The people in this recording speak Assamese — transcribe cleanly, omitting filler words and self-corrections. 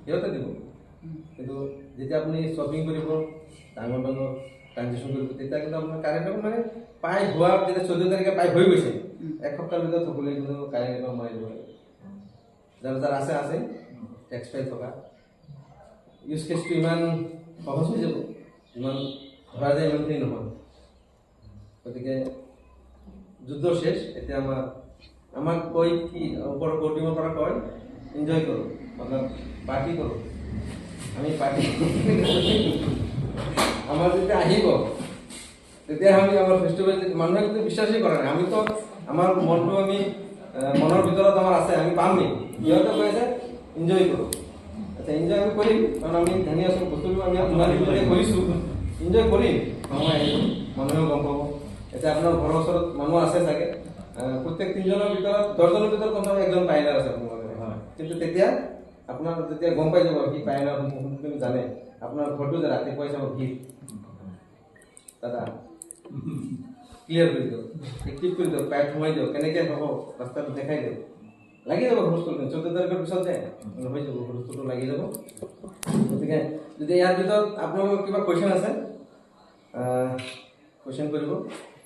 সিহঁতে দিব। কিন্তু যেতিয়া আপুনি শ্বপিং কৰিব ডাঙৰ ডাঙৰ ট্ৰানজেকশ্যন কৰিব তেতিয়া কিন্তু আপোনাৰ কাৰেণ্ট একাউণ্ট মানে পাই হোৱাৰ যেতিয়া 14 তাৰিখে পাই হৈ গৈছে এসপ্তাহৰ ভিতৰত সকলোৱে কিন্তু কাৰেণ্ট একাউণ্ট মাৰি দিব লাগে। যাৰ যাৰ আছে টেক্স পাই থকা ইউজ কেছটো ইমান সহজ হৈ যাব, ইমান ধৰা যায় ইমানখিনি নহয়। গতিকে যুদ্ধ শেষ, এতিয়া আমাক কয় কি ওপৰৰ কৰ্টিঙৰ পৰা কয় এনজয় কৰোঁ, মতলব পাৰ্টি কৰোঁ। আমি পাৰ্টি আমাৰ যেতিয়া আহিব তেতিয়া আমি আমাৰ ফেষ্টিভেল মানুহে কিন্তু বিশ্বাসেই কৰা নাই। আমিতো আমাৰ মনটো আমি মনৰ ভিতৰত আমাৰ আছে, আমি পামেই। সিহঁতে কৈ আছে এনজয় কৰোঁ। আচ্ছা এনজয় আমি কৰিম, কাৰণ আমি ধুনীয়া বস্তুবোৰ আমি কৰিছোঁ, এনজয় কৰিম। মানুহে আহিব, মানুহেও গম পাব। এতিয়া আপোনাৰ ঘৰৰ ওচৰত মানুহ আছে চাগে, প্ৰত্যেক 3জনৰ ভিতৰত 10জনৰ ভিতৰত কমচে কম একজন পাইনাৰ আছে আপোনালোকৰ। কিন্তু তেতিয়া আপোনাৰ যেতিয়া গম পাই যাব সি পাইনাৰ সম্পূৰ্ণ জানে, আপোনাৰ ঘৰটো যে ৰাতিপুৱাই চাব ভিৰ দাদা ক্লিয়াৰ কৰি দিয়ক, এক্টিভ কৰি দিয়ক, পাইপ সোমাই দিয়ক, কেনেকৈ হ'ব ৰাস্তাটো দেখাই দিয়ক। লাগি যাব হুলস্থুলটো 14 তাৰিখৰ পিছত যায় হৈ যাব, হুলস্থুলটো লাগি যাব। গতিকে যদি ইয়াৰ ভিতৰত আপোনালোকৰ কিবা কুৱেশ্যন আছে কুৱেশ্যন কৰিব।